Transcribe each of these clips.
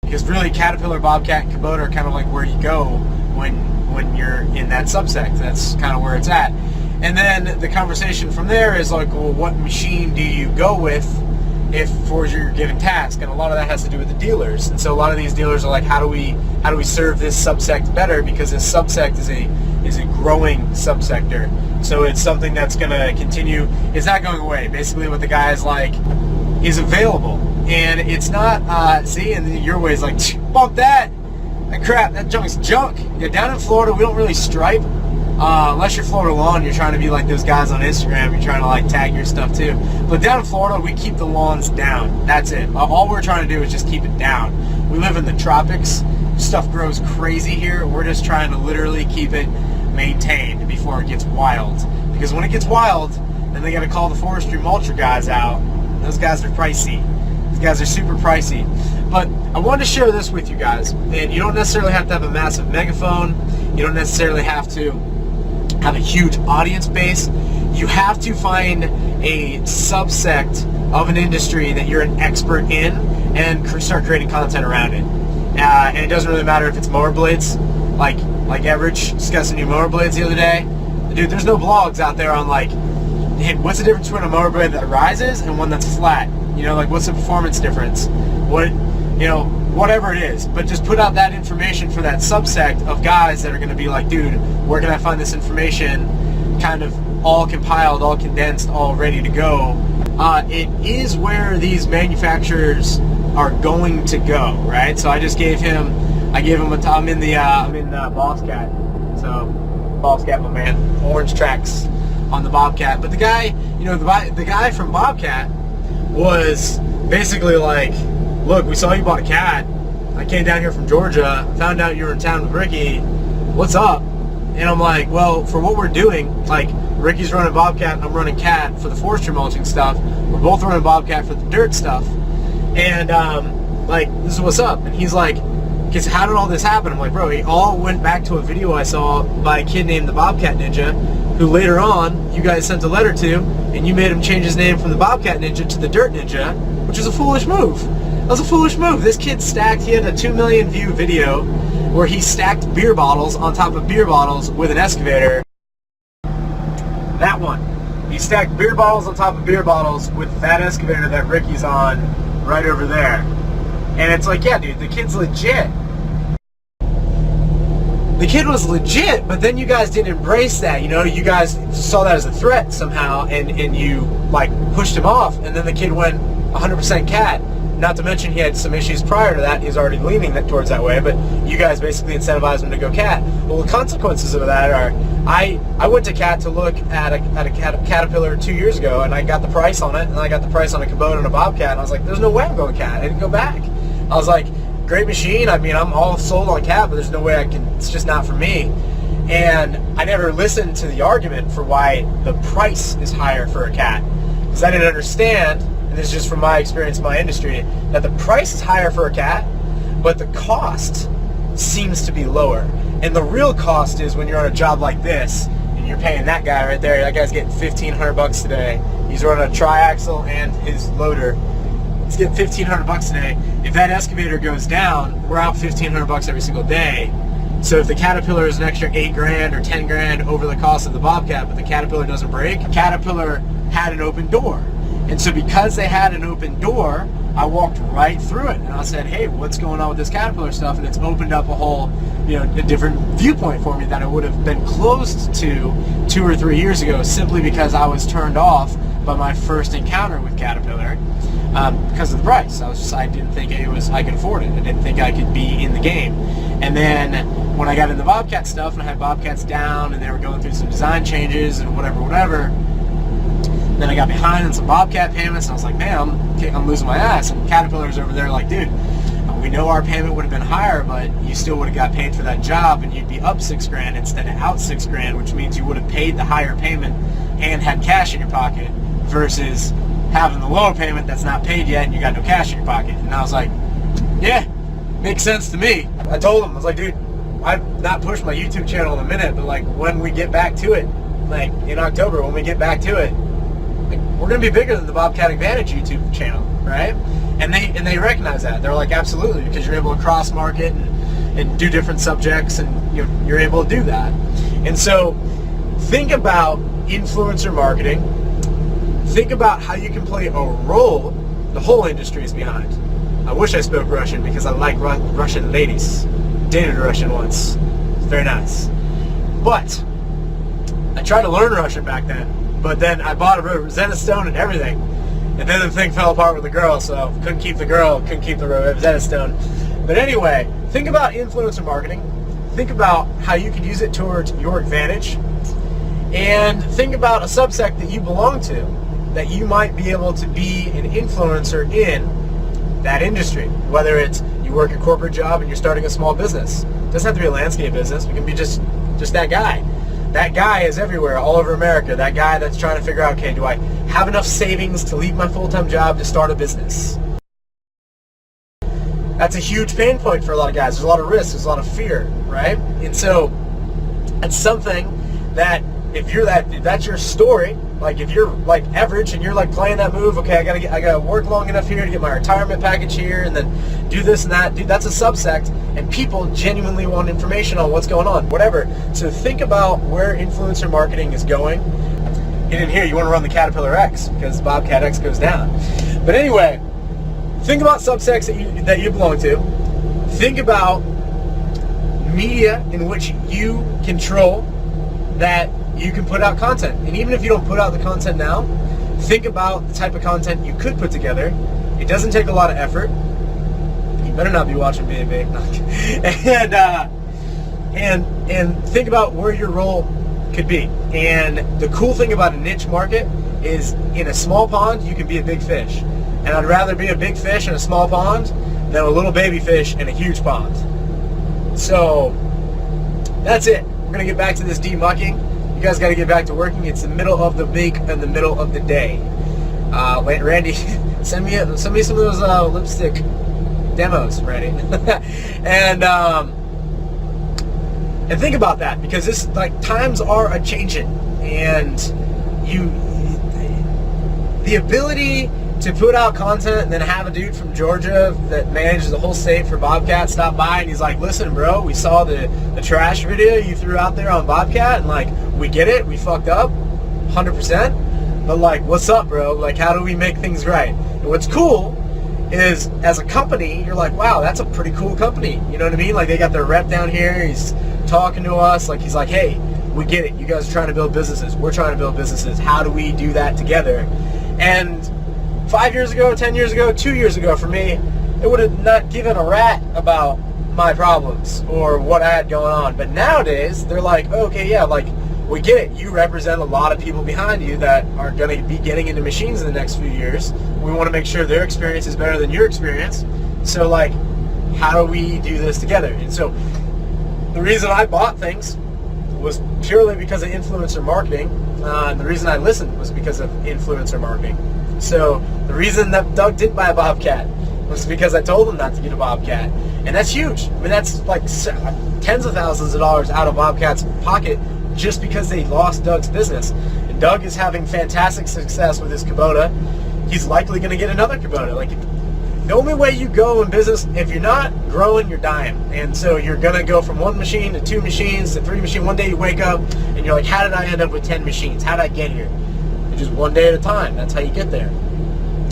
Because really, Caterpillar, Bobcat, and Kubota are kind of like where you go when you're in that subsect. That's kind of where it's at. And then the conversation from there is like, well, what machine do you go with if for your given task? And a lot of that has to do with the dealers. And so a lot of these dealers are like, how do we serve this subsect better? Because this subsect is a growing subsector. So it's something that's going to continue. It's not going away. Basically, what the guy is like is available, and it's not. See, and your way is like, bump that. Crap, that junk's junk. Yeah, down in Florida, we don't really stripe. Unless you're Florida lawn, you're trying to be like those guys on Instagram. You're trying to like tag your stuff too. But down in Florida, we keep the lawns down. That's it. All we're trying to do is just keep it down. We live in the tropics. Stuff grows crazy here. We're just trying to literally keep it maintained before it gets wild. Because when it gets wild, then they got to call the forestry mulcher guys out. Those guys are pricey. These guys are super pricey. But I wanted to share this with you guys. And you don't necessarily have to have a massive megaphone. You don't necessarily have to have a huge audience base. You have to find a subsect of an industry that you're an expert in and start creating content around it. And it doesn't really matter if it's mower blades, like Everidge discussing new mower blades the other day. Dude, there's no blogs out there on like, hey, what's the difference between a mower blade that rises and one that's flat? You know, like what's the performance difference? What, you know, whatever it is. But just put out that information for that subsect of guys that are going to be like, dude, where can I find this information? Kind of all compiled, all condensed, all ready to go. It is where these manufacturers are going to go, right? So I gave him I'm in Bobcat. So Bobcat, my man, orange tracks on the Bobcat. But the guy, you know, the guy from Bobcat was basically like, look, we saw you bought a cat. I came down here from Georgia, found out you were in town with Ricky. What's up? And I'm like, well, for what we're doing, like Ricky's running Bobcat, I'm running Cat for the forestry mulching stuff. We're both running Bobcat for the dirt stuff. And like, this is what's up. And he's like, because how did all this happen? I'm like, bro, it all went back to a video I saw by a kid named the Bobcat Ninja, who later on you guys sent a letter to, and you made him change his name from the Bobcat Ninja to the Dirt Ninja, which is a foolish move. That was a foolish move. This kid he had a 2 million view video where he stacked beer bottles on top of beer bottles with an excavator. That one. He stacked beer bottles on top of beer bottles with that excavator that Ricky's on right over there. And it's like, yeah, dude, the kid's legit. The kid was legit, but then you guys didn't embrace that, you know? You guys saw that as a threat somehow, and you, like, pushed him off, and then the kid went 100% Cat. Not to mention he had some issues prior to that. He's already leaning towards that way, but you guys basically incentivized him to go Cat. Well, the consequences of that are, I went to Cat to look at a Caterpillar 2 years ago, and I got the price on it, and I got the price on a Kubota and a Bobcat, and I was like, there's no way I'm going Cat. I didn't go back. I was like, great machine. I mean, I'm all sold on Cat, but there's no way I can. It's just not for me. And I never listened to the argument for why the price is higher for a Cat, because I didn't understand. And this is just from my experience in my industry, that the price is higher for a Cat, but the cost seems to be lower. And the real cost is when you're on a job like this, and you're paying that guy right there. That guy's getting $1,500 today. He's running a triaxle and his loader. He's getting $1,500 today. If that excavator goes down, we're out $1,500 every single day. So if the Caterpillar is an extra $8,000 or $10,000 over the cost of the Bobcat, but the Caterpillar doesn't break, Caterpillar had an open door. And so because they had an open door, I walked right through it, and I said, hey, what's going on with this Caterpillar stuff? And it's opened up a whole, you know, a different viewpoint for me that I would have been closed to 2 or 3 years ago, simply because I was turned off by my first encounter with Caterpillar because of the price. I didn't think I could afford it. I didn't think I could be in the game. And then when I got in the Bobcat stuff, and I had Bobcats down, and they were going through some design changes and whatever, then I got behind on some Bobcat payments, and I was like, man, I'm losing my ass. And Caterpillar's over there like, dude, we know our payment would have been higher, but you still would have got paid for that job, and you'd be up $6,000 instead of out $6,000, which means you would have paid the higher payment and had cash in your pocket, versus having the lower payment that's not paid yet and you got no cash in your pocket. And I was like, yeah, makes sense to me. I told him, I was like, dude, I've not pushed my YouTube channel in a minute, but like when we get back to it, like in October, when we get back to it, like, we're going to be bigger than the Bobcat Advantage YouTube channel, right? And they recognize that. They're like, absolutely, because you're able to cross market and do different subjects, and you're able to do that. And so think about influencer marketing. Think about how you can play a role the whole industry is behind. I wish I spoke Russian because I like Russian ladies. Dated a Russian once. It's very nice. But I tried to learn Russian back then, but then I bought a Rosetta Stone and everything. And then the thing fell apart with the girl, so couldn't keep the girl, couldn't keep the Rosetta Stone. But anyway, think about influencer marketing. Think about how you could use it towards your advantage. And think about a subsect that you belong to, that you might be able to be an influencer in that industry. Whether it's you work a corporate job and you're starting a small business. It doesn't have to be a landscape business. It can be just that guy. That guy is everywhere, all over America. That guy that's trying to figure out, okay, do I have enough savings to leave my full-time job to start a business? That's a huge pain point for a lot of guys. There's a lot of risk. There's a lot of fear, right? And so it's something that if that's your story, like if you're like average and you're like playing that move, okay, I gotta work long enough here to get my retirement package here and then do this and that, dude, that's a subsect, and people genuinely want information on what's going on, whatever. So think about where influencer marketing is going. Get in here, you want to run the Caterpillar X because Bobcat X goes down. But anyway, think about subsects that you belong to. Think about media in which you control, that you can put out content. And even if you don't put out the content now, think about the type of content you could put together. It doesn't take a lot of effort. You better not be watching B&B. And think about where your role could be. And the cool thing about a niche market is in a small pond, you can be a big fish. And I'd rather be a big fish in a small pond than a little baby fish in a huge pond. So that's it. We're going to get back to this demucking. You guys got to get back to working. It's the middle of the week and the middle of the day. Randy, send me some of those lipstick demos, Randy. and think about that, because this, like, times are a changing, and the ability to put out content and then have a dude from Georgia that manages the whole state for Bobcat stop by and he's like, listen, bro, we saw the trash video you threw out there on Bobcat, and like, we get it, we fucked up 100%, but like, what's up, bro? Like, how do we make things right? And what's cool is, as a company, you're like, wow, that's a pretty cool company, you know what I mean? Like, they got their rep down here, he's talking to us, like, he's like, hey, we get it, you guys are trying to build businesses, we're trying to build businesses, how do we do that together? And 5 years ago, 10 years ago, 2 years ago, for me, it would have not given a rat about my problems or what I had going on. But nowadays, they're like, okay, yeah, like, we get it. You represent a lot of people behind you that are going to be getting into machines in the next few years. We want to make sure their experience is better than your experience. So, like, how do we do this together? And so, the reason I bought things was purely because of influencer marketing. And the reason I listened was because of influencer marketing. So the reason that Doug didn't buy a Bobcat was because I told him not to get a Bobcat. And that's huge. I mean, that's like tens of thousands of dollars out of Bobcat's pocket just because they lost Doug's business. And Doug is having fantastic success with his Kubota. He's likely going to get another Kubota. Like, the only way you go in business, if you're not growing, you're dying. And so you're going to go from one machine to two machines to three machines. One day you wake up and you're like, how did I end up with 10 machines? How did I get here? Just one day at a time. That's how you get there.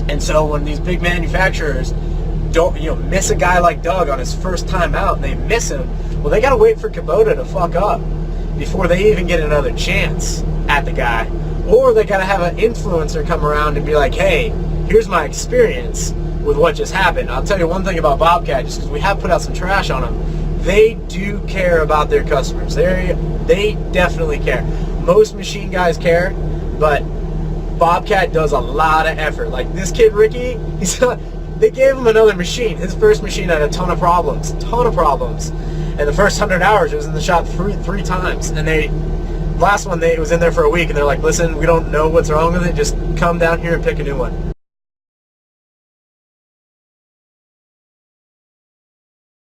And so when these big manufacturers don't, miss a guy like Doug on his first time out, and they miss him, well, they got to wait for Kubota to fuck up before they even get another chance at the guy. Or they got to have an influencer come around and be like, hey, here's my experience with what just happened. I'll tell you one thing about Bobcat, just because we have put out some trash on them. They do care about their customers. They definitely care. Most machine guys care, but Bobcat does a lot of effort. Like this kid Ricky, they gave him another machine. His first machine had a ton of problems. And the first 100 hours it was in the shop three times. And last one, it was in there for a week, and they're like, listen, we don't know what's wrong with it, just come down here and pick a new one.